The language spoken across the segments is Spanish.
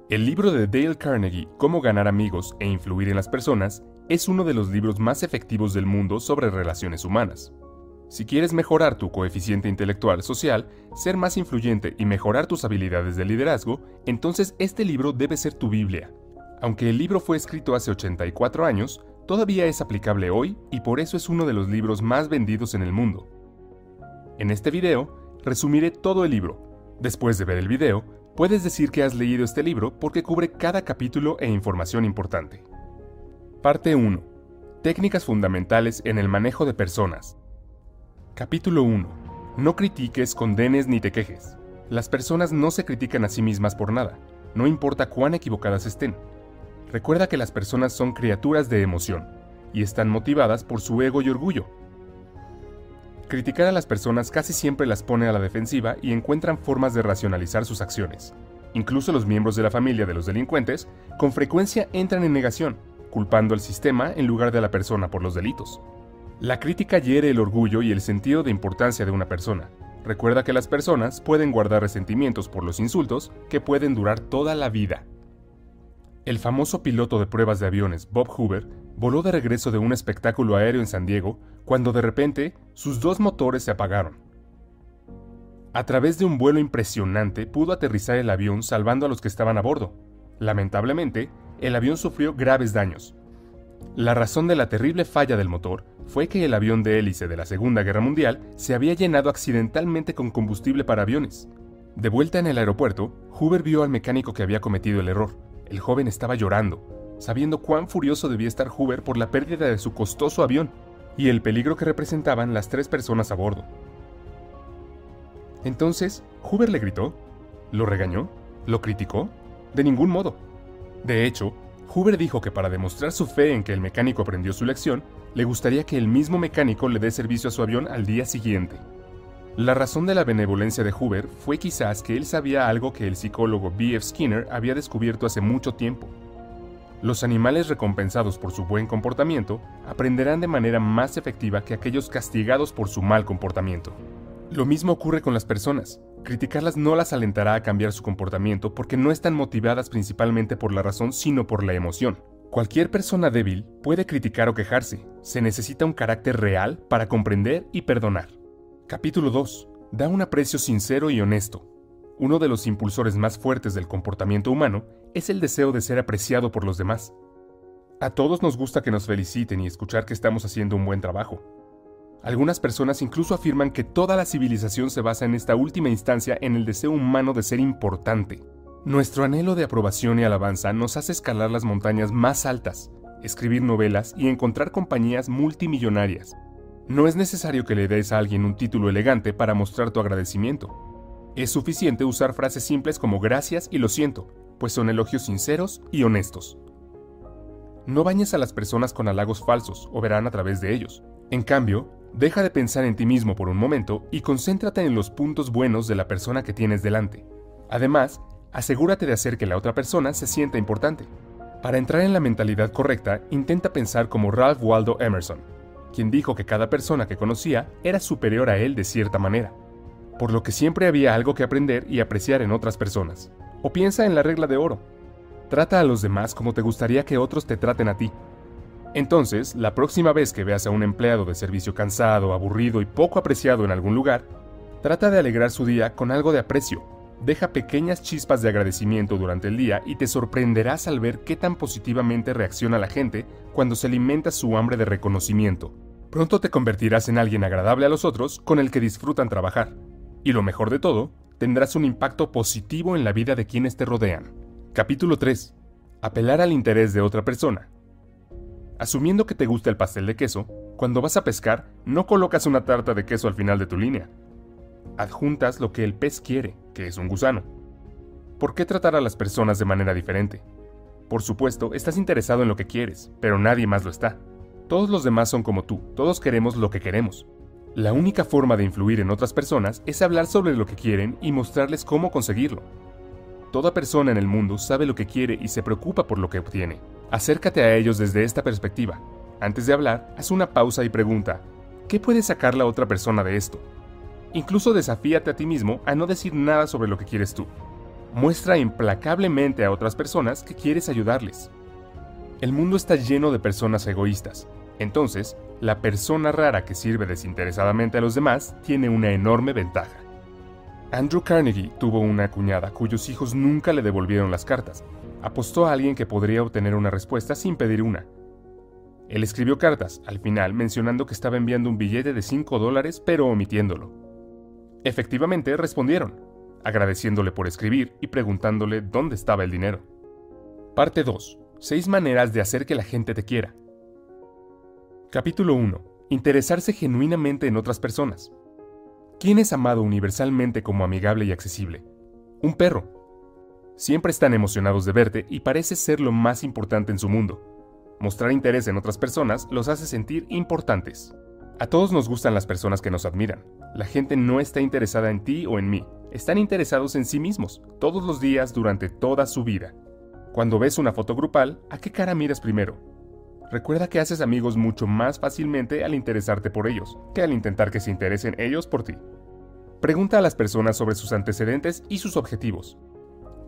El libro de Dale Carnegie, Cómo ganar amigos e influir en las personas, es uno de los libros más efectivos del mundo sobre relaciones humanas. Si quieres mejorar tu coeficiente intelectual social, ser más influyente y mejorar tus habilidades de liderazgo, entonces este libro debe ser tu Biblia. Aunque el libro fue escrito hace 84 años, todavía es aplicable hoy y por eso es uno de los libros más vendidos en el mundo. En este video, resumiré todo el libro. Después de ver el video, puedes decir que has leído este libro porque cubre cada capítulo e información importante. Parte 1. Técnicas fundamentales en el manejo de personas. Capítulo 1. No critiques, condenes ni te quejes. Las personas no se critican a sí mismas por nada, no importa cuán equivocadas estén. Recuerda que las personas son criaturas de emoción, y están motivadas por su ego y orgullo. Criticar a las personas casi siempre las pone a la defensiva y encuentran formas de racionalizar sus acciones. Incluso los miembros de la familia de los delincuentes con frecuencia entran en negación, culpando al sistema en lugar de a la persona por los delitos. La crítica hiere el orgullo y el sentido de importancia de una persona. Recuerda que las personas pueden guardar resentimientos por los insultos que pueden durar toda la vida. El famoso piloto de pruebas de aviones Bob Hoover voló de regreso de un espectáculo aéreo en San Diego cuando de repente sus dos motores se apagaron. A través de un vuelo impresionante pudo aterrizar el avión salvando a los que estaban a bordo. Lamentablemente, el avión sufrió graves daños. La razón de la terrible falla del motor fue que el avión de hélice de la Segunda Guerra Mundial se había llenado accidentalmente con combustible para aviones. De vuelta en el aeropuerto, Hoover vio al mecánico que había cometido el error. El joven estaba llorando, sabiendo cuán furioso debía estar Hoover por la pérdida de su costoso avión y el peligro que representaban las 3 personas a bordo. Entonces, Hoover le gritó, lo regañó, lo criticó, de ningún modo. De hecho, Hoover dijo que para demostrar su fe en que el mecánico aprendió su lección, le gustaría que el mismo mecánico le dé servicio a su avión al día siguiente. La razón de la benevolencia de Hoover fue quizás que él sabía algo que el psicólogo B.F. Skinner había descubierto hace mucho tiempo. Los animales recompensados por su buen comportamiento aprenderán de manera más efectiva que aquellos castigados por su mal comportamiento. Lo mismo ocurre con las personas. Criticarlas no las alentará a cambiar su comportamiento porque no están motivadas principalmente por la razón sino por la emoción. Cualquier persona débil puede criticar o quejarse. Se necesita un carácter real para comprender y perdonar. Capítulo 2. Da un aprecio sincero y honesto. Uno de los impulsores más fuertes del comportamiento humano es el deseo de ser apreciado por los demás. A todos nos gusta que nos feliciten y escuchar que estamos haciendo un buen trabajo. Algunas personas incluso afirman que toda la civilización se basa en esta última instancia en el deseo humano de ser importante. Nuestro anhelo de aprobación y alabanza nos hace escalar las montañas más altas, escribir novelas y encontrar compañías multimillonarias. No es necesario que le des a alguien un título elegante para mostrar tu agradecimiento. Es suficiente usar frases simples como gracias y lo siento, pues son elogios sinceros y honestos. No bañes a las personas con halagos falsos o verán a través de ellos. En cambio, deja de pensar en ti mismo por un momento y concéntrate en los puntos buenos de la persona que tienes delante. Además, asegúrate de hacer que la otra persona se sienta importante. Para entrar en la mentalidad correcta, intenta pensar como Ralph Waldo Emerson, quien dijo que cada persona que conocía era superior a él de cierta manera, por lo que siempre había algo que aprender y apreciar en otras personas. O piensa en la regla de oro. Trata a los demás como te gustaría que otros te traten a ti. Entonces, la próxima vez que veas a un empleado de servicio cansado, aburrido y poco apreciado en algún lugar, trata de alegrar su día con algo de aprecio. Deja pequeñas chispas de agradecimiento durante el día y te sorprenderás al ver qué tan positivamente reacciona la gente cuando se alimenta su hambre de reconocimiento. Pronto te convertirás en alguien agradable a los otros con el que disfrutan trabajar. Y lo mejor de todo, tendrás un impacto positivo en la vida de quienes te rodean. Capítulo 3. Apelar al interés de otra persona. Asumiendo que te gusta el pastel de queso, cuando vas a pescar, no colocas una tarta de queso al final de tu línea. Adjuntas lo que el pez quiere, que es un gusano. ¿Por qué tratar a las personas de manera diferente? Por supuesto, estás interesado en lo que quieres, pero nadie más lo está. Todos los demás son como tú, todos queremos lo que queremos. La única forma de influir en otras personas es hablar sobre lo que quieren y mostrarles cómo conseguirlo. Toda persona en el mundo sabe lo que quiere y se preocupa por lo que obtiene. Acércate a ellos desde esta perspectiva. Antes de hablar, haz una pausa y pregunta, ¿qué puede sacar la otra persona de esto? Incluso desafíate a ti mismo a no decir nada sobre lo que quieres tú. Muestra implacablemente a otras personas que quieres ayudarles. El mundo está lleno de personas egoístas. Entonces, la persona rara que sirve desinteresadamente a los demás tiene una enorme ventaja. Andrew Carnegie tuvo una cuñada cuyos hijos nunca le devolvieron las cartas. Apostó a alguien que podría obtener una respuesta sin pedir una. Él escribió cartas, al final mencionando que estaba enviando un billete de $5, pero omitiéndolo. Efectivamente, respondieron, agradeciéndole por escribir y preguntándole dónde estaba el dinero. Parte 2. 6 maneras de hacer que la gente te quiera. Capítulo 1. Interesarse genuinamente en otras personas. ¿Quién es amado universalmente como amigable y accesible? Un perro. Siempre están emocionados de verte y parece ser lo más importante en su mundo. Mostrar interés en otras personas los hace sentir importantes. A todos nos gustan las personas que nos admiran. La gente no está interesada en ti o en mí. Están interesados en sí mismos, todos los días durante toda su vida. Cuando ves una foto grupal, ¿a qué cara miras primero? Recuerda que haces amigos mucho más fácilmente al interesarte por ellos, que al intentar que se interesen ellos por ti. Pregunta a las personas sobre sus antecedentes y sus objetivos.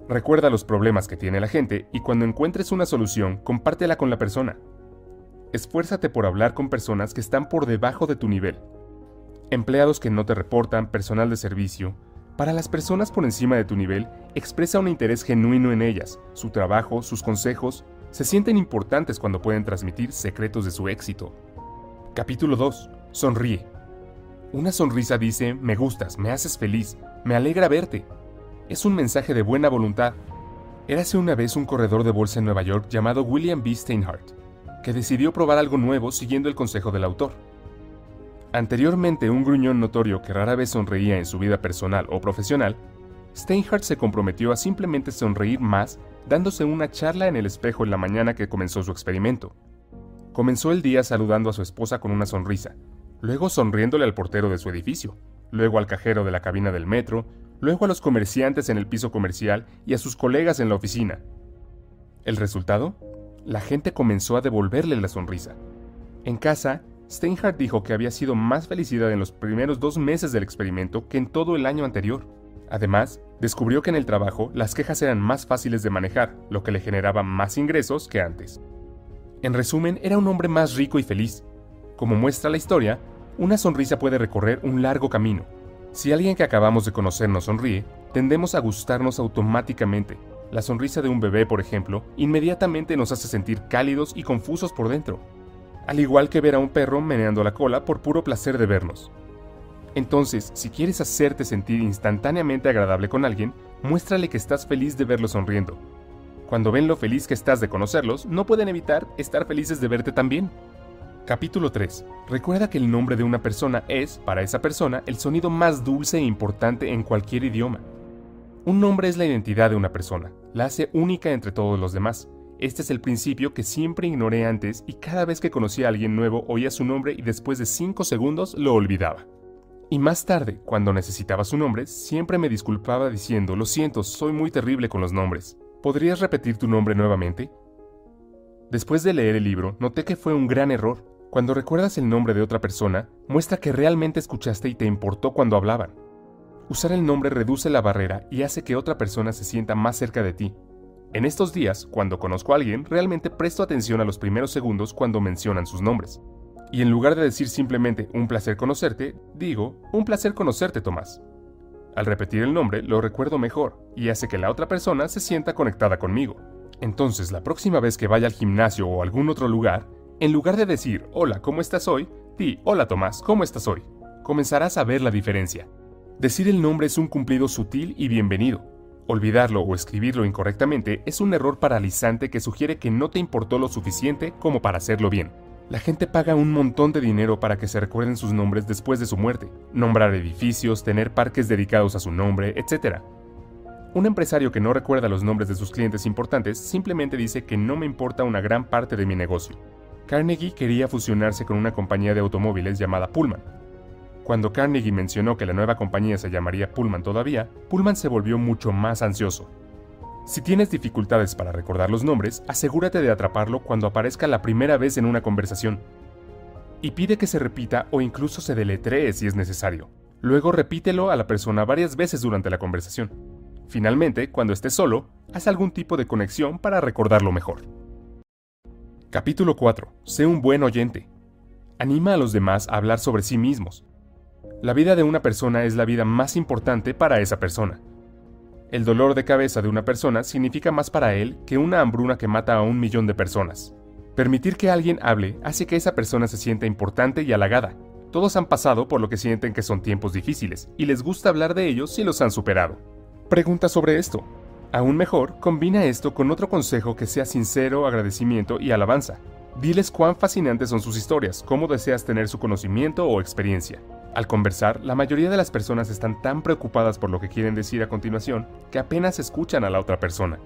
Recuerda los problemas que tiene la gente y cuando encuentres una solución, compártela con la persona. Esfuérzate por hablar con personas que están por debajo de tu nivel. Empleados que no te reportan, personal de servicio. Para las personas por encima de tu nivel, expresa un interés genuino en ellas, su trabajo, sus consejos. Se sienten importantes cuando pueden transmitir secretos de su éxito. Capítulo 2. Sonríe. Una sonrisa dice, me gustas, me haces feliz, me alegra verte. Es un mensaje de buena voluntad. Érase una vez un corredor de bolsa en Nueva York llamado William B. Steinhardt, que decidió probar algo nuevo siguiendo el consejo del autor. Anteriormente un gruñón notorio que rara vez sonreía en su vida personal o profesional, Steinhardt se comprometió a simplemente sonreír más dándose una charla en el espejo en la mañana que comenzó su experimento. Comenzó el día saludando a su esposa con una sonrisa, luego sonriéndole al portero de su edificio, luego al cajero de la cabina del metro, luego a los comerciantes en el piso comercial y a sus colegas en la oficina. ¿El resultado? La gente comenzó a devolverle la sonrisa. En casa, Steinhardt dijo que había sido más felicidad en los primeros 2 meses del experimento que en todo el año anterior. Además, descubrió que en el trabajo las quejas eran más fáciles de manejar, lo que le generaba más ingresos que antes. En resumen, era un hombre más rico y feliz. Como muestra la historia, una sonrisa puede recorrer un largo camino. Si alguien que acabamos de conocer nos sonríe, tendemos a gustarnos automáticamente. La sonrisa de un bebé, por ejemplo, inmediatamente nos hace sentir cálidos y confusos por dentro. Al igual que ver a un perro meneando la cola por puro placer de vernos. Entonces, si quieres hacerte sentir instantáneamente agradable con alguien, muéstrale que estás feliz de verlo sonriendo. Cuando ven lo feliz que estás de conocerlos, no pueden evitar estar felices de verte también. Capítulo 3. Recuerda que el nombre de una persona es, para esa persona, el sonido más dulce e importante en cualquier idioma. Un nombre es la identidad de una persona, la hace única entre todos los demás. Este es el principio que siempre ignoré antes y cada vez que conocía a alguien nuevo oía su nombre y después de 5 segundos lo olvidaba. Y más tarde, cuando necesitaba su nombre, siempre me disculpaba diciendo, lo siento, soy muy terrible con los nombres. ¿Podrías repetir tu nombre nuevamente? Después de leer el libro, noté que fue un gran error. Cuando recuerdas el nombre de otra persona, muestra que realmente escuchaste y te importó cuando hablaban. Usar el nombre reduce la barrera y hace que otra persona se sienta más cerca de ti. En estos días, cuando conozco a alguien, realmente presto atención a los primeros segundos cuando mencionan sus nombres. Y en lugar de decir simplemente un placer conocerte, digo un placer conocerte, Tomás. Al repetir el nombre, lo recuerdo mejor y hace que la otra persona se sienta conectada conmigo. Entonces, la próxima vez que vaya al gimnasio o a algún otro lugar, en lugar de decir hola, ¿cómo estás hoy?, di hola, Tomás, ¿cómo estás hoy? Comenzarás a ver la diferencia. Decir el nombre es un cumplido sutil y bienvenido. Olvidarlo o escribirlo incorrectamente es un error paralizante que sugiere que no te importó lo suficiente como para hacerlo bien. La gente paga un montón de dinero para que se recuerden sus nombres después de su muerte, nombrar edificios, tener parques dedicados a su nombre, etc. Un empresario que no recuerda los nombres de sus clientes importantes simplemente dice que no me importa una gran parte de mi negocio. Carnegie quería fusionarse con una compañía de automóviles llamada Pullman. Cuando Carnegie mencionó que la nueva compañía se llamaría Pullman todavía, Pullman se volvió mucho más ansioso. Si tienes dificultades para recordar los nombres, asegúrate de atraparlo cuando aparezca la primera vez en una conversación. Y pide que se repita o incluso se deletree si es necesario. Luego repítelo a la persona varias veces durante la conversación. Finalmente, cuando estés solo, haz algún tipo de conexión para recordarlo mejor. Capítulo 4. Sé un buen oyente. Anima a los demás a hablar sobre sí mismos. La vida de una persona es la vida más importante para esa persona. El dolor de cabeza de una persona significa más para él que una hambruna que mata a 1.000.000 de personas. Permitir que alguien hable hace que esa persona se sienta importante y halagada. Todos han pasado por lo que sienten que son tiempos difíciles, y les gusta hablar de ellos si los han superado. Pregunta sobre esto. Aún mejor, combina esto con otro consejo que sea sincero, agradecimiento y alabanza. Diles cuán fascinantes son sus historias, cómo deseas tener su conocimiento o experiencia. Al conversar, la mayoría de las personas están tan preocupadas por lo que quieren decir a continuación que apenas escuchan a la otra persona.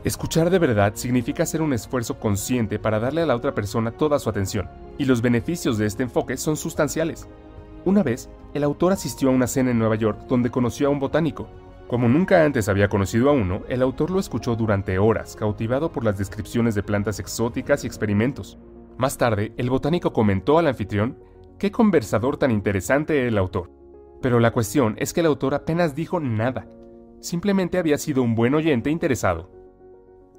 Escuchar de verdad significa hacer un esfuerzo consciente para darle a la otra persona toda su atención, y los beneficios de este enfoque son sustanciales. Una vez, el autor asistió a una cena en Nueva York donde conoció a un botánico. Como nunca antes había conocido a uno, el autor lo escuchó durante horas, cautivado por las descripciones de plantas exóticas y experimentos. Más tarde, el botánico comentó al anfitrión: «¡Qué conversador tan interesante el autor!». Pero la cuestión es que el autor apenas dijo nada. Simplemente había sido un buen oyente interesado.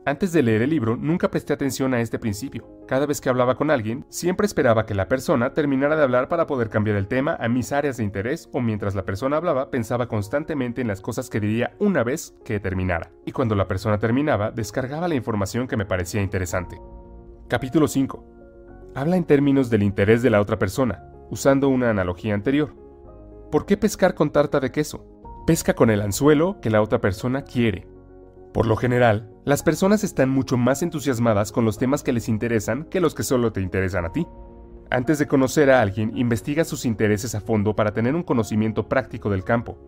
Antes de leer el libro, nunca presté atención a este principio. Cada vez que hablaba con alguien, siempre esperaba que la persona terminara de hablar para poder cambiar el tema a mis áreas de interés, o mientras la persona hablaba, pensaba constantemente en las cosas que diría una vez que terminara. Y cuando la persona terminaba, descargaba la información que me parecía interesante. Capítulo 5. Habla en términos del interés de la otra persona, usando una analogía anterior. ¿Por qué pescar con tarta de queso? Pesca con el anzuelo que la otra persona quiere. Por lo general, las personas están mucho más entusiasmadas con los temas que les interesan que los que solo te interesan a ti. Antes de conocer a alguien, investiga sus intereses a fondo para tener un conocimiento práctico del campo.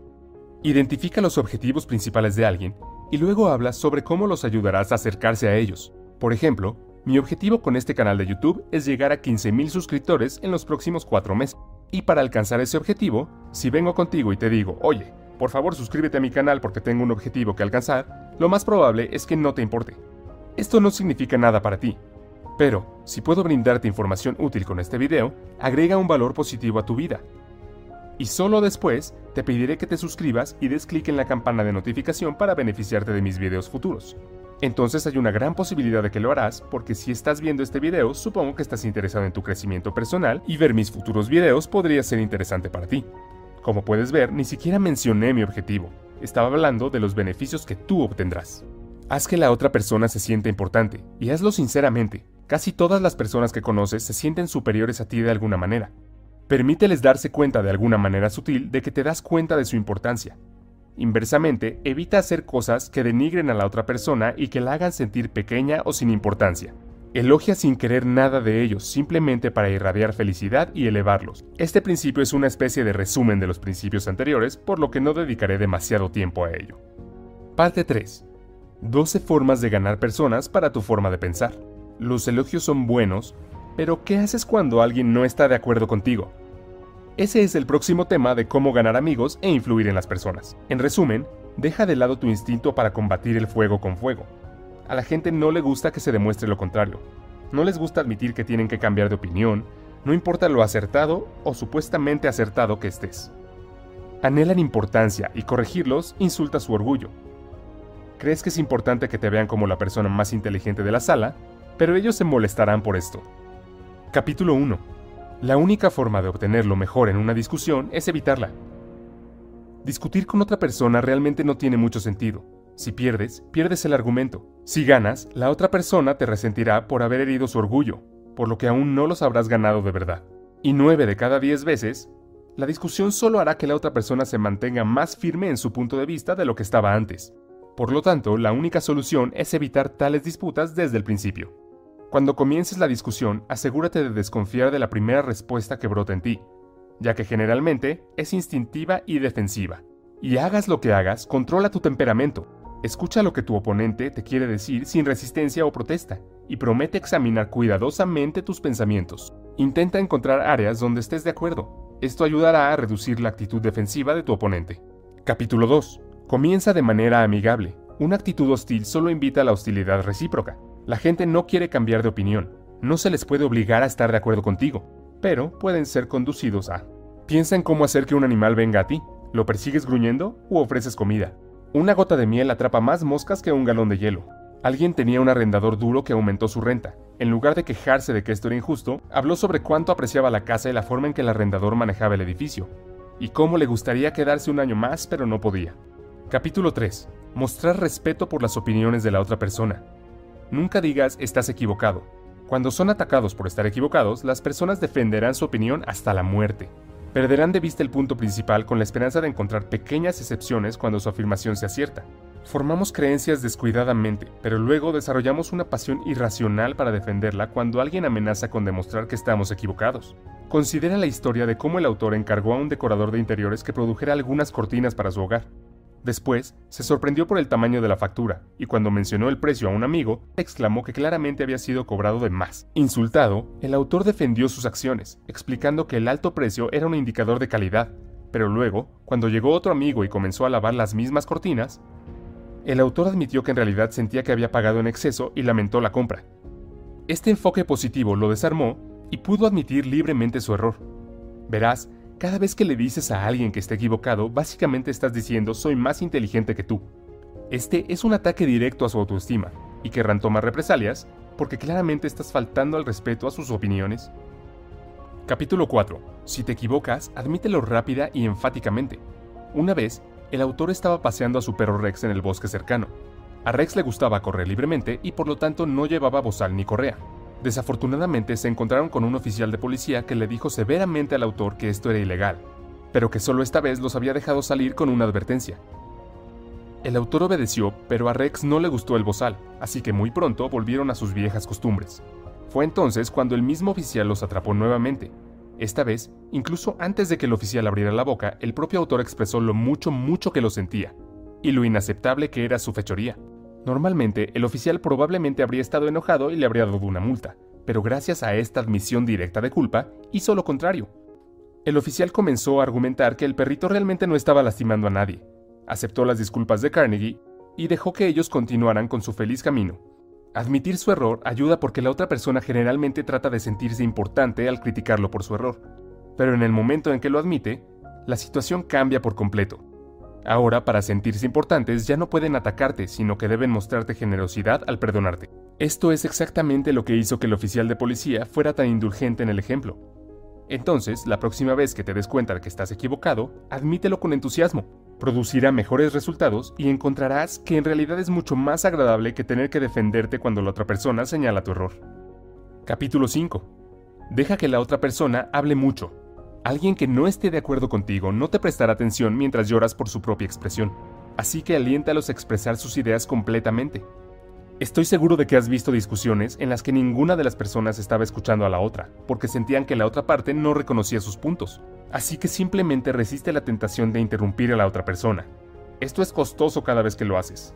Identifica los objetivos principales de alguien y luego habla sobre cómo los ayudarás a acercarse a ellos. Por ejemplo, mi objetivo con este canal de YouTube es llegar a 15.000 suscriptores en los próximos 4 meses. Y para alcanzar ese objetivo, si vengo contigo y te digo: «Oye, por favor suscríbete a mi canal porque tengo un objetivo que alcanzar», lo más probable es que no te importe. Esto no significa nada para ti. Pero, si puedo brindarte información útil con este video, agrega un valor positivo a tu vida. Y solo después, te pediré que te suscribas y des clic en la campana de notificación para beneficiarte de mis videos futuros. Entonces hay una gran posibilidad de que lo harás, porque si estás viendo este video, supongo que estás interesado en tu crecimiento personal y ver mis futuros videos podría ser interesante para ti. Como puedes ver, ni siquiera mencioné mi objetivo. Estaba hablando de los beneficios que tú obtendrás. Haz que la otra persona se sienta importante, y hazlo sinceramente. Casi todas las personas que conoces se sienten superiores a ti de alguna manera. Permíteles darse cuenta de alguna manera sutil de que te das cuenta de su importancia. Inversamente, evita hacer cosas que denigren a la otra persona y que la hagan sentir pequeña o sin importancia. Elogia sin querer nada de ellos, simplemente para irradiar felicidad y elevarlos. Este principio es una especie de resumen de los principios anteriores, por lo que no dedicaré demasiado tiempo a ello. Parte 3. 12 formas de ganar personas para tu forma de pensar. Los elogios son buenos, pero ¿qué haces cuando alguien no está de acuerdo contigo? Ese es el próximo tema de cómo ganar amigos e influir en las personas. En resumen, deja de lado tu instinto para combatir el fuego con fuego. A la gente no le gusta que se demuestre lo contrario. No les gusta admitir que tienen que cambiar de opinión, no importa lo acertado o supuestamente acertado que estés. Anhelan importancia y corregirlos insulta su orgullo. Crees que es importante que te vean como la persona más inteligente de la sala, pero ellos se molestarán por esto. Capítulo 1. La única forma de obtener lo mejor en una discusión es evitarla. Discutir con otra persona realmente no tiene mucho sentido. Si pierdes, pierdes el argumento. Si ganas, la otra persona te resentirá por haber herido su orgullo, por lo que aún no los habrás ganado de verdad. Y 9 de cada 10 veces, la discusión solo hará que la otra persona se mantenga más firme en su punto de vista de lo que estaba antes. Por lo tanto, la única solución es evitar tales disputas desde el principio. Cuando comiences la discusión, asegúrate de desconfiar de la primera respuesta que brota en ti, ya que generalmente es instintiva y defensiva. Y hagas lo que hagas, controla tu temperamento. Escucha lo que tu oponente te quiere decir sin resistencia o protesta, y promete examinar cuidadosamente tus pensamientos. Intenta encontrar áreas donde estés de acuerdo. Esto ayudará a reducir la actitud defensiva de tu oponente. Capítulo 2. Comienza de manera amigable. Una actitud hostil solo invita a la hostilidad recíproca. La gente no quiere cambiar de opinión. No se les puede obligar a estar de acuerdo contigo, pero pueden ser conducidos a... Piensa en cómo hacer que un animal venga a ti. ¿Lo persigues gruñendo u ofreces comida? Una gota de miel atrapa más moscas que un galón de hielo. Alguien tenía un arrendador duro que aumentó su renta. En lugar de quejarse de que esto era injusto, habló sobre cuánto apreciaba la casa y la forma en que el arrendador manejaba el edificio, y cómo le gustaría quedarse un año más, pero no podía. Capítulo 3. Mostrar respeto por las opiniones de la otra persona. Nunca digas estás equivocado. Cuando son atacados por estar equivocados, las personas defenderán su opinión hasta la muerte. Perderán de vista el punto principal con la esperanza de encontrar pequeñas excepciones cuando su afirmación sea cierta. Formamos creencias descuidadamente, pero luego desarrollamos una pasión irracional para defenderla cuando alguien amenaza con demostrar que estamos equivocados. Considera la historia de cómo el autor encargó a un decorador de interiores que produjera algunas cortinas para su hogar. Después, se sorprendió por el tamaño de la factura, y cuando mencionó el precio a un amigo, exclamó que claramente había sido cobrado de más. Insultado, el autor defendió sus acciones, explicando que el alto precio era un indicador de calidad, pero luego, cuando llegó otro amigo y comenzó a lavar las mismas cortinas, el autor admitió que en realidad sentía que había pagado en exceso y lamentó la compra. Este enfoque positivo lo desarmó y pudo admitir libremente su error. Verás, cada vez que le dices a alguien que está equivocado, básicamente estás diciendo soy más inteligente que tú. Este es un ataque directo a su autoestima, y querrán tomar represalias porque claramente estás faltando al respeto a sus opiniones. Capítulo 4. Si te equivocas, admítelo rápida y enfáticamente. Una vez, el autor estaba paseando a su perro Rex en el bosque cercano. A Rex le gustaba correr libremente y por lo tanto no llevaba bozal ni correa. Desafortunadamente se encontraron con un oficial de policía que le dijo severamente al autor que esto era ilegal, pero que solo esta vez los había dejado salir con una advertencia. El autor obedeció, pero a Rex no le gustó el bozal, así que muy pronto volvieron a sus viejas costumbres. Fue entonces cuando el mismo oficial los atrapó nuevamente. Esta vez, incluso antes de que el oficial abriera la boca, el propio autor expresó lo mucho que lo sentía, y lo inaceptable que era su fechoría. Normalmente, el oficial probablemente habría estado enojado y le habría dado una multa, pero gracias a esta admisión directa de culpa, hizo lo contrario. El oficial comenzó a argumentar que el perrito realmente no estaba lastimando a nadie, aceptó las disculpas de Carnegie y dejó que ellos continuaran con su feliz camino. Admitir su error ayuda porque la otra persona generalmente trata de sentirse importante al criticarlo por su error, pero en el momento en que lo admite, la situación cambia por completo. Ahora, para sentirse importantes, ya no pueden atacarte, sino que deben mostrarte generosidad al perdonarte. Esto es exactamente lo que hizo que el oficial de policía fuera tan indulgente en el ejemplo. Entonces, la próxima vez que te des cuenta de que estás equivocado, admítelo con entusiasmo. Producirá mejores resultados y encontrarás que en realidad es mucho más agradable que tener que defenderte cuando la otra persona señala tu error. Capítulo 5. Deja que la otra persona hable mucho. Alguien que no esté de acuerdo contigo no te prestará atención mientras lloras por su propia expresión, así que aliéntalos a expresar sus ideas completamente. Estoy seguro de que has visto discusiones en las que ninguna de las personas estaba escuchando a la otra, porque sentían que la otra parte no reconocía sus puntos, así que simplemente resiste la tentación de interrumpir a la otra persona. Esto es costoso cada vez que lo haces.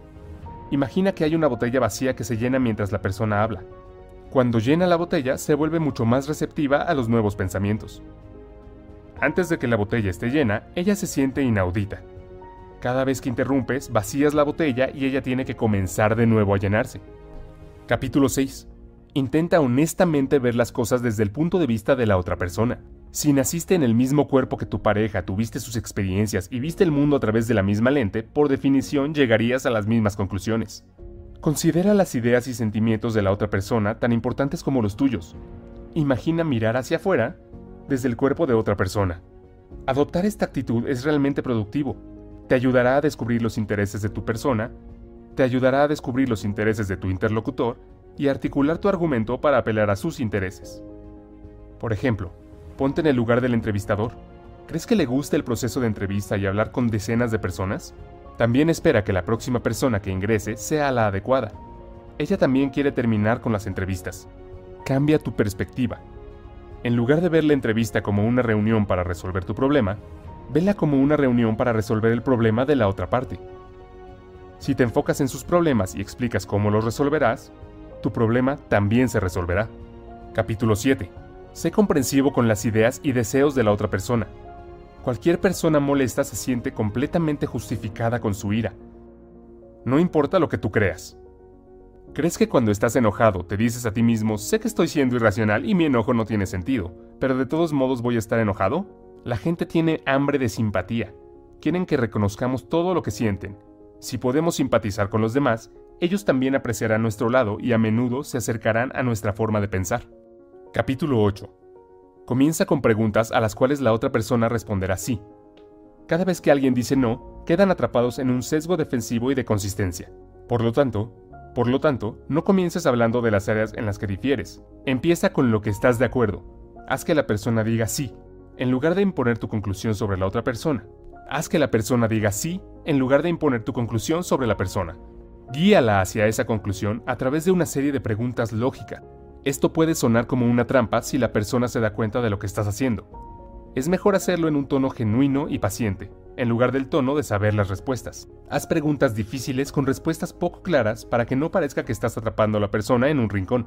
Imagina que hay una botella vacía que se llena mientras la persona habla. Cuando llena la botella, se vuelve mucho más receptiva a los nuevos pensamientos. Antes de que la botella esté llena, ella se siente inaudita. Cada vez que interrumpes, vacías la botella y ella tiene que comenzar de nuevo a llenarse. Capítulo 6. Intenta honestamente ver las cosas desde el punto de vista de la otra persona. Si naciste en el mismo cuerpo que tu pareja, tuviste sus experiencias y viste el mundo a través de la misma lente, por definición llegarías a las mismas conclusiones. Considera las ideas y sentimientos de la otra persona tan importantes como los tuyos. Imagina mirar hacia afuera desde el cuerpo de otra persona. Adoptar esta actitud es realmente productivo. Te ayudará a descubrir los intereses de tu persona, te ayudará a descubrir los intereses de tu interlocutor y a articular tu argumento para apelar a sus intereses. Por ejemplo, ponte en el lugar del entrevistador. ¿Crees que le gusta el proceso de entrevista y hablar con decenas de personas? También espera que la próxima persona que ingrese sea la adecuada. Ella también quiere terminar con las entrevistas. Cambia tu perspectiva. En lugar de ver la entrevista como una reunión para resolver tu problema, vela como una reunión para resolver el problema de la otra parte. Si te enfocas en sus problemas y explicas cómo los resolverás, tu problema también se resolverá. Capítulo 7. Sé comprensivo con las ideas y deseos de la otra persona. Cualquier persona molesta se siente completamente justificada con su ira. No importa lo que tú creas. ¿Crees que cuando estás enojado te dices a ti mismo, sé que estoy siendo irracional y mi enojo no tiene sentido, pero de todos modos voy a estar enojado? La gente tiene hambre de simpatía. Quieren que reconozcamos todo lo que sienten. Si podemos simpatizar con los demás, ellos también apreciarán nuestro lado y a menudo se acercarán a nuestra forma de pensar. Capítulo 8. Comienza con preguntas a las cuales la otra persona responderá sí. Cada vez que alguien dice no, quedan atrapados en un sesgo defensivo y de consistencia. Por lo tanto, no comiences hablando de las áreas en las que difieres. Empieza con lo que estás de acuerdo. Haz que la persona diga sí, en lugar de imponer tu conclusión sobre la otra persona. Haz que la persona diga sí, en lugar de imponer tu conclusión sobre la persona. Guíala hacia esa conclusión a través de una serie de preguntas lógicas. Esto puede sonar como una trampa si la persona se da cuenta de lo que estás haciendo. Es mejor hacerlo en un tono genuino y paciente, en lugar del tono de saber las respuestas. Haz preguntas difíciles con respuestas poco claras para que no parezca que estás atrapando a la persona en un rincón.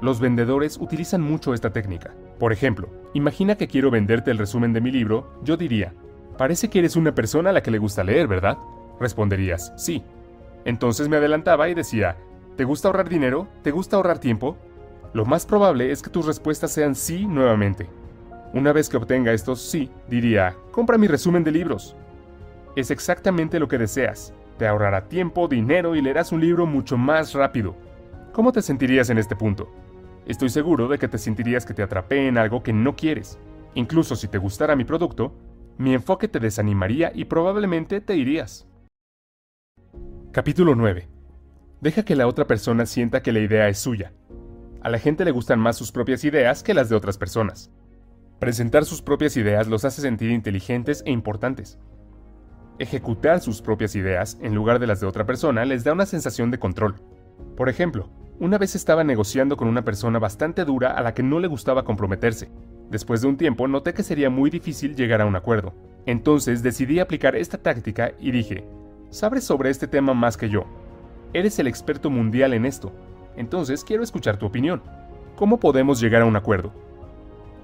Los vendedores utilizan mucho esta técnica. Por ejemplo, imagina que quiero venderte el resumen de mi libro, yo diría, «Parece que eres una persona a la que le gusta leer, ¿verdad?». Responderías, «Sí». Entonces me adelantaba y decía, «¿Te gusta ahorrar dinero? ¿Te gusta ahorrar tiempo?». Lo más probable es que tus respuestas sean sí nuevamente. Una vez que obtenga estos sí, diría, «Compra mi resumen de libros». Es exactamente lo que deseas. Te ahorrará tiempo, dinero y leerás un libro mucho más rápido. ¿Cómo te sentirías en este punto? Estoy seguro de que te sentirías que te atrapé en algo que no quieres. Incluso si te gustara mi producto, mi enfoque te desanimaría y probablemente te irías. Capítulo 9. Deja que la otra persona sienta que la idea es suya. A la gente le gustan más sus propias ideas que las de otras personas. Presentar sus propias ideas los hace sentir inteligentes e importantes. Ejecutar sus propias ideas en lugar de las de otra persona les da una sensación de control. Por ejemplo, una vez estaba negociando con una persona bastante dura a la que no le gustaba comprometerse. Después de un tiempo noté que sería muy difícil llegar a un acuerdo. Entonces decidí aplicar esta táctica y dije, «Sabes sobre este tema más que yo. Eres el experto mundial en esto. Entonces quiero escuchar tu opinión. ¿Cómo podemos llegar a un acuerdo?».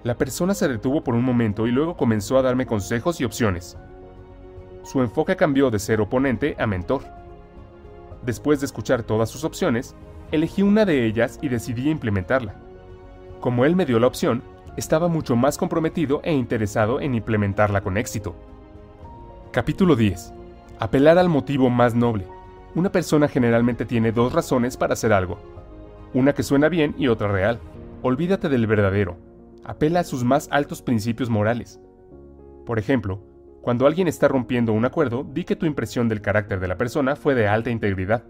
La persona se detuvo por un momento y luego comenzó a darme consejos y opciones. Su enfoque cambió de ser oponente a mentor. Después de escuchar todas sus opciones, elegí una de ellas y decidí implementarla. Como él me dio la opción, estaba mucho más comprometido e interesado en implementarla con éxito. Capítulo 10. Apelar al motivo más noble. Una persona generalmente tiene dos razones para hacer algo. Una que suena bien y otra real. Olvídate del verdadero. Apela a sus más altos principios morales. Por ejemplo, cuando alguien está rompiendo un acuerdo, di que tu impresión del carácter de la persona fue de alta integridad.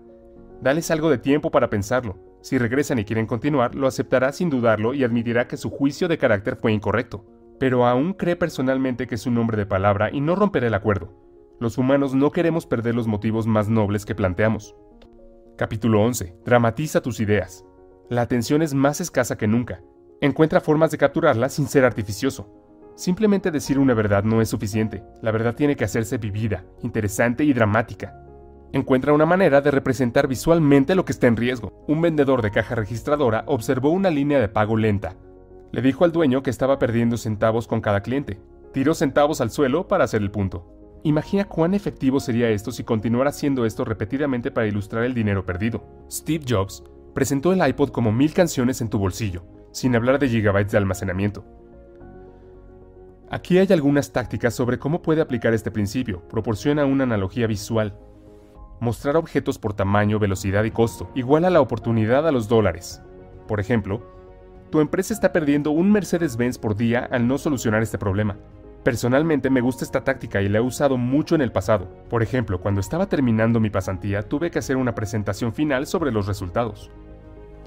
Dales algo de tiempo para pensarlo. Si regresan y quieren continuar, lo aceptará sin dudarlo y admitirá que su juicio de carácter fue incorrecto. Pero aún cree personalmente que es un hombre de palabra y no romperá el acuerdo. Los humanos no queremos perder los motivos más nobles que planteamos. Capítulo 11. Dramatiza tus ideas. La atención es más escasa que nunca. Encuentra formas de capturarla sin ser artificioso. Simplemente decir una verdad no es suficiente. La verdad tiene que hacerse vivida, interesante y dramática. Encuentra una manera de representar visualmente lo que está en riesgo. Un vendedor de caja registradora observó una línea de pago lenta. Le dijo al dueño que estaba perdiendo centavos con cada cliente. Tiró centavos al suelo para hacer el punto. Imagina cuán efectivo sería esto si continuara haciendo esto repetidamente para ilustrar el dinero perdido. Steve Jobs presentó el iPod como 1000 canciones en tu bolsillo, sin hablar de gigabytes de almacenamiento. Aquí hay algunas tácticas sobre cómo puede aplicar este principio. Proporciona una analogía visual. Mostrar objetos por tamaño, velocidad y costo iguala la oportunidad a los dólares. Por ejemplo, tu empresa está perdiendo un Mercedes-Benz por día al no solucionar este problema. Personalmente me gusta esta táctica y la he usado mucho en el pasado. Por ejemplo, cuando estaba terminando mi pasantía, tuve que hacer una presentación final sobre los resultados.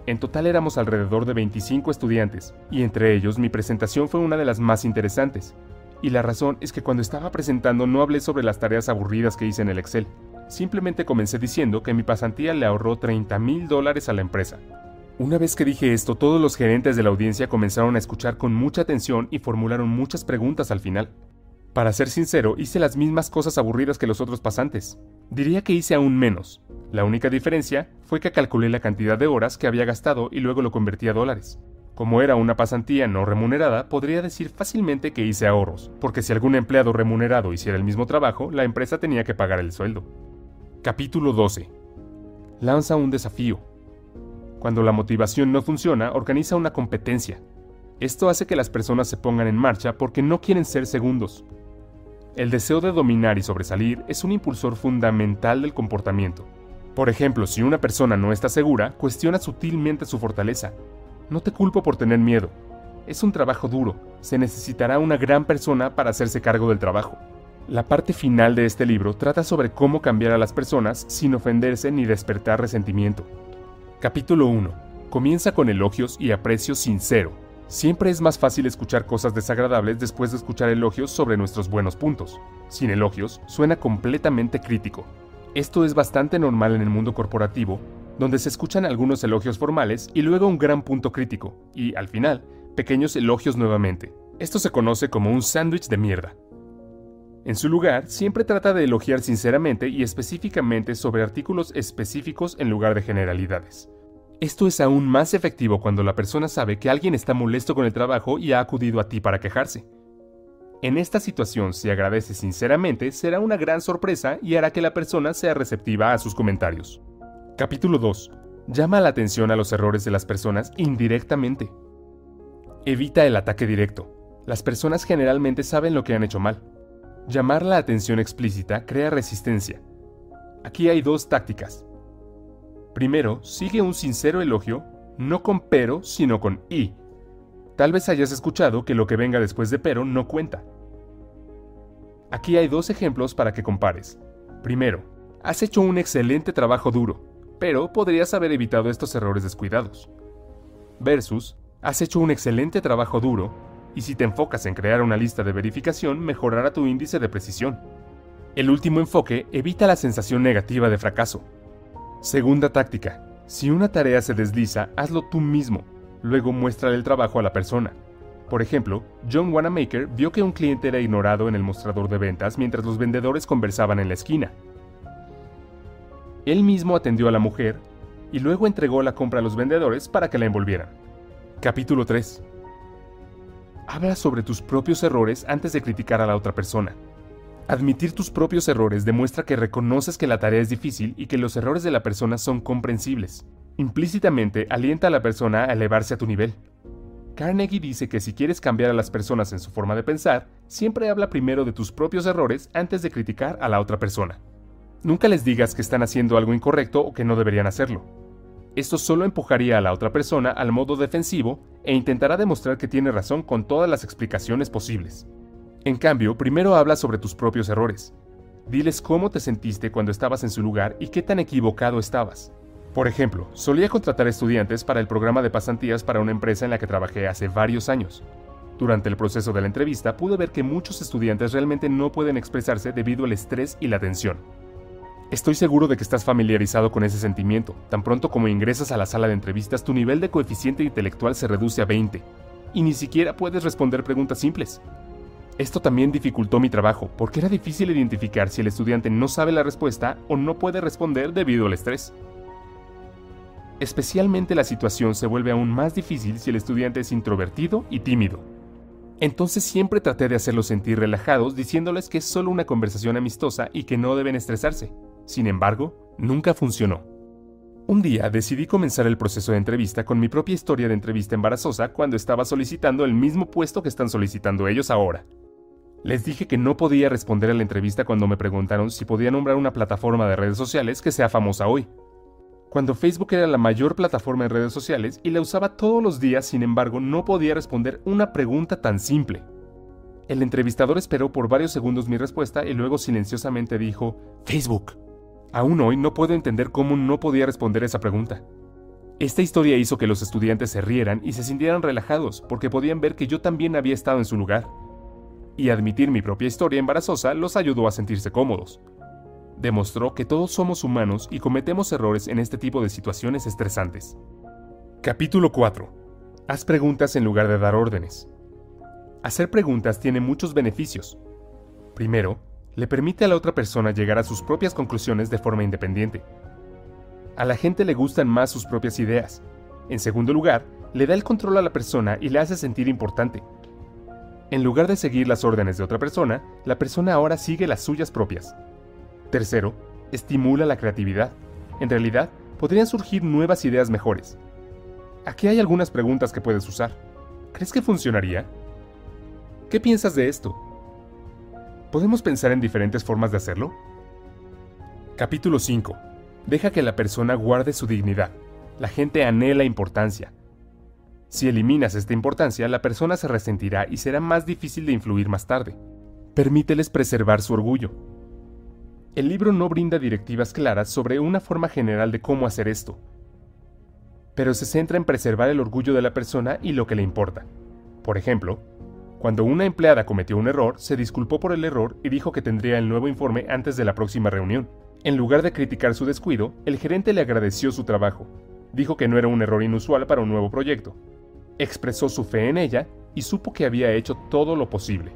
En total éramos alrededor de 25 estudiantes, y entre ellos mi presentación fue una de las más interesantes. Y la razón es que cuando estaba presentando no hablé sobre las tareas aburridas que hice en el Excel. Simplemente comencé diciendo que mi pasantía le ahorró $30,000 a la empresa. Una vez que dije esto, todos los gerentes de la audiencia comenzaron a escuchar con mucha atención y formularon muchas preguntas al final. Para ser sincero, hice las mismas cosas aburridas que los otros pasantes. Diría que hice aún menos. La única diferencia fue que calculé la cantidad de horas que había gastado y luego lo convertí a dólares. Como era una pasantía no remunerada, podría decir fácilmente que hice ahorros, porque si algún empleado remunerado hiciera el mismo trabajo, la empresa tenía que pagar el sueldo. Capítulo 12. Lanza un desafío. Cuando la motivación no funciona, organiza una competencia. Esto hace que las personas se pongan en marcha porque no quieren ser segundos. El deseo de dominar y sobresalir es un impulsor fundamental del comportamiento. Por ejemplo, si una persona no está segura, cuestiona sutilmente su fortaleza. No te culpo por tener miedo. Es un trabajo duro. Se necesitará una gran persona para hacerse cargo del trabajo. La parte final de este libro trata sobre cómo cambiar a las personas sin ofenderse ni despertar resentimiento. Capítulo 1. Comienza con elogios y aprecio sincero. Siempre es más fácil escuchar cosas desagradables después de escuchar elogios sobre nuestros buenos puntos. Sin elogios, suena completamente crítico. Esto es bastante normal en el mundo corporativo, donde se escuchan algunos elogios formales y luego un gran punto crítico, y, al final, pequeños elogios nuevamente. Esto se conoce como un sándwich de mierda. En su lugar, siempre trata de elogiar sinceramente y específicamente sobre artículos específicos en lugar de generalidades. Esto es aún más efectivo cuando la persona sabe que alguien está molesto con el trabajo y ha acudido a ti para quejarse. En esta situación, si agradeces sinceramente, será una gran sorpresa y hará que la persona sea receptiva a sus comentarios. Capítulo 2. Llama la atención a los errores de las personas indirectamente. Evita el ataque directo. Las personas generalmente saben lo que han hecho mal. Llamar la atención explícita crea resistencia. Aquí hay dos tácticas. Primero, sigue un sincero elogio, no con pero, sino con y. Tal vez hayas escuchado que lo que venga después de pero no cuenta. Aquí hay dos ejemplos para que compares. Primero, has hecho un excelente trabajo duro, pero podrías haber evitado estos errores descuidados. Versus, has hecho un excelente trabajo duro, y si te enfocas en crear una lista de verificación, mejorará tu índice de precisión. El último enfoque evita la sensación negativa de fracaso. Segunda táctica. Si una tarea se desliza, hazlo tú mismo. Luego muéstrale el trabajo a la persona. Por ejemplo, John Wanamaker vio que un cliente era ignorado en el mostrador de ventas mientras los vendedores conversaban en la esquina. Él mismo atendió a la mujer y luego entregó la compra a los vendedores para que la envolvieran. Capítulo 3. Habla sobre tus propios errores antes de criticar a la otra persona. Admitir tus propios errores demuestra que reconoces que la tarea es difícil y que los errores de la persona son comprensibles. Implícitamente alienta a la persona a elevarse a tu nivel. Carnegie dice que si quieres cambiar a las personas en su forma de pensar, siempre habla primero de tus propios errores antes de criticar a la otra persona. Nunca les digas que están haciendo algo incorrecto o que no deberían hacerlo. Esto solo empujaría a la otra persona al modo defensivo e intentará demostrar que tiene razón con todas las explicaciones posibles. En cambio, primero habla sobre tus propios errores. Diles cómo te sentiste cuando estabas en su lugar y qué tan equivocado estabas. Por ejemplo, solía contratar estudiantes para el programa de pasantías para una empresa en la que trabajé hace varios años. Durante el proceso de la entrevista pude ver que muchos estudiantes realmente no pueden expresarse debido al estrés y la tensión. Estoy seguro de que estás familiarizado con ese sentimiento. Tan pronto como ingresas a la sala de entrevistas, tu nivel de coeficiente intelectual se reduce a 20, y ni siquiera puedes responder preguntas simples. Esto también dificultó mi trabajo, porque era difícil identificar si el estudiante no sabe la respuesta o no puede responder debido al estrés. Especialmente la situación se vuelve aún más difícil si el estudiante es introvertido y tímido. Entonces siempre traté de hacerlos sentir relajados diciéndoles que es solo una conversación amistosa y que no deben estresarse. Sin embargo, nunca funcionó. Un día decidí comenzar el proceso de entrevista con mi propia historia de entrevista embarazosa cuando estaba solicitando el mismo puesto que están solicitando ellos ahora. Les dije que no podía responder a la entrevista cuando me preguntaron si podía nombrar una plataforma de redes sociales que sea famosa hoy. Cuando Facebook era la mayor plataforma en redes sociales y la usaba todos los días, sin embargo, no podía responder una pregunta tan simple. El entrevistador esperó por varios segundos mi respuesta y luego silenciosamente dijo, Facebook. Aún hoy no puedo entender cómo no podía responder esa pregunta. Esta historia hizo que los estudiantes se rieran y se sintieran relajados porque podían ver que yo también había estado en su lugar. Y admitir mi propia historia embarazosa los ayudó a sentirse cómodos. Demostró que todos somos humanos y cometemos errores en este tipo de situaciones estresantes. Capítulo 4. Haz preguntas en lugar de dar órdenes. Hacer preguntas tiene muchos beneficios. Primero, le permite a la otra persona llegar a sus propias conclusiones de forma independiente. A la gente le gustan más sus propias ideas. En segundo lugar, le da el control a la persona y le hace sentir importante. En lugar de seguir las órdenes de otra persona, la persona ahora sigue las suyas propias. Tercero, estimula la creatividad. En realidad, podrían surgir nuevas ideas mejores. Aquí hay algunas preguntas que puedes usar. ¿Crees que funcionaría? ¿Qué piensas de esto? ¿Podemos pensar en diferentes formas de hacerlo? Capítulo 5. Deja que la persona guarde su dignidad. La gente anhela importancia. Si eliminas esta importancia, la persona se resentirá y será más difícil de influir más tarde. Permíteles preservar su orgullo. El libro no brinda directivas claras sobre una forma general de cómo hacer esto, pero se centra en preservar el orgullo de la persona y lo que le importa. Por ejemplo, cuando una empleada cometió un error, se disculpó por el error y dijo que tendría el nuevo informe antes de la próxima reunión. En lugar de criticar su descuido, el gerente le agradeció su trabajo. Dijo que no era un error inusual para un nuevo proyecto. Expresó su fe en ella y supo que había hecho todo lo posible.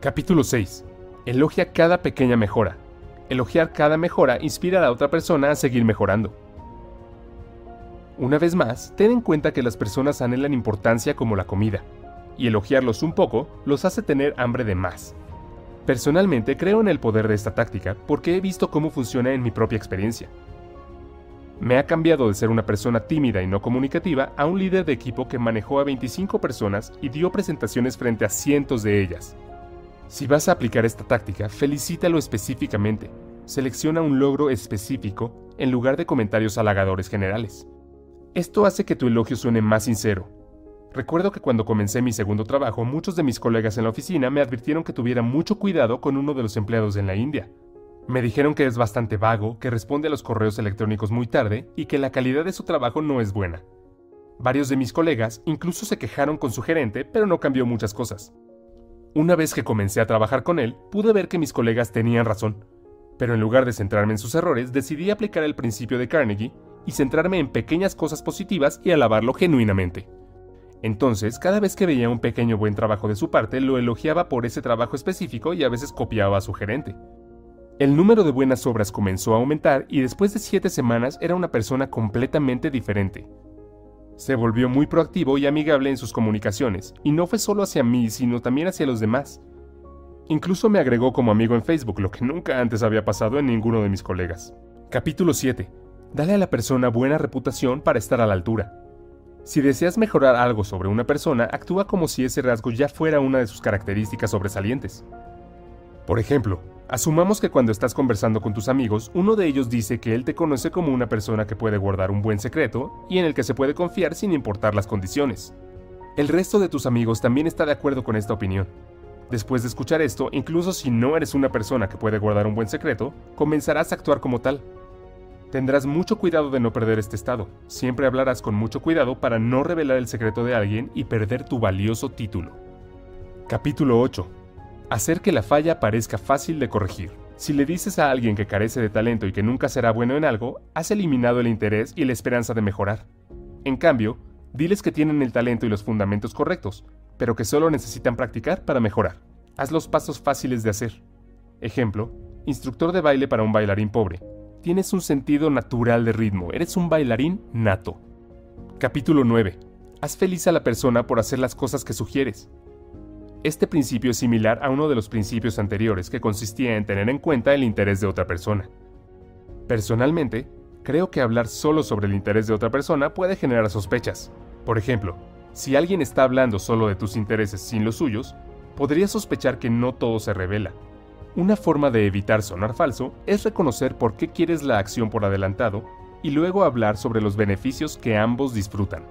Capítulo 6. Elogia cada pequeña mejora. Elogiar cada mejora inspira a la otra persona a seguir mejorando. Una vez más, ten en cuenta que las personas anhelan importancia como la comida, y elogiarlos un poco los hace tener hambre de más. Personalmente creo en el poder de esta táctica porque he visto cómo funciona en mi propia experiencia. Me ha cambiado de ser una persona tímida y no comunicativa a un líder de equipo que manejó a 25 personas y dio presentaciones frente a cientos de ellas. Si vas a aplicar esta táctica, felicítalo específicamente. Selecciona un logro específico en lugar de comentarios halagadores generales. Esto hace que tu elogio suene más sincero. Recuerdo que cuando comencé mi segundo trabajo, muchos de mis colegas en la oficina me advirtieron que tuviera mucho cuidado con uno de los empleados en la India. Me dijeron que es bastante vago, que responde a los correos electrónicos muy tarde y que la calidad de su trabajo no es buena. Varios de mis colegas incluso se quejaron con su gerente, pero no cambió muchas cosas. Una vez que comencé a trabajar con él, pude ver que mis colegas tenían razón, pero en lugar de centrarme en sus errores, decidí aplicar el principio de Carnegie y centrarme en pequeñas cosas positivas y alabarlo genuinamente. Entonces, cada vez que veía un pequeño buen trabajo de su parte, lo elogiaba por ese trabajo específico y a veces copiaba a su gerente. El número de buenas obras comenzó a aumentar y después de 7 semanas era una persona completamente diferente. Se volvió muy proactivo y amigable en sus comunicaciones, y no fue solo hacia mí, sino también hacia los demás. Incluso me agregó como amigo en Facebook, lo que nunca antes había pasado en ninguno de mis colegas. Capítulo 7. Dale a la persona buena reputación para estar a la altura. Si deseas mejorar algo sobre una persona, actúa como si ese rasgo ya fuera una de sus características sobresalientes. Por ejemplo, asumamos que cuando estás conversando con tus amigos, uno de ellos dice que él te conoce como una persona que puede guardar un buen secreto y en el que se puede confiar sin importar las condiciones. El resto de tus amigos también está de acuerdo con esta opinión. Después de escuchar esto, incluso si no eres una persona que puede guardar un buen secreto, comenzarás a actuar como tal. Tendrás mucho cuidado de no perder este estado. Siempre hablarás con mucho cuidado para no revelar el secreto de alguien y perder tu valioso título. Capítulo 8. Hacer que la falla parezca fácil de corregir. Si le dices a alguien que carece de talento y que nunca será bueno en algo, has eliminado el interés y la esperanza de mejorar. En cambio, diles que tienen el talento y los fundamentos correctos, pero que solo necesitan practicar para mejorar. Haz los pasos fáciles de hacer. Ejemplo, instructor de baile para un bailarín pobre. Tienes un sentido natural de ritmo, eres un bailarín nato. Capítulo 9. Haz feliz a la persona por hacer las cosas que sugieres. Este principio es similar a uno de los principios anteriores, que consistía en tener en cuenta el interés de otra persona. Personalmente, creo que hablar solo sobre el interés de otra persona puede generar sospechas. Por ejemplo, si alguien está hablando solo de tus intereses sin los suyos, podrías sospechar que no todo se revela. Una forma de evitar sonar falso es reconocer por qué quieres la acción por adelantado y luego hablar sobre los beneficios que ambos disfrutan.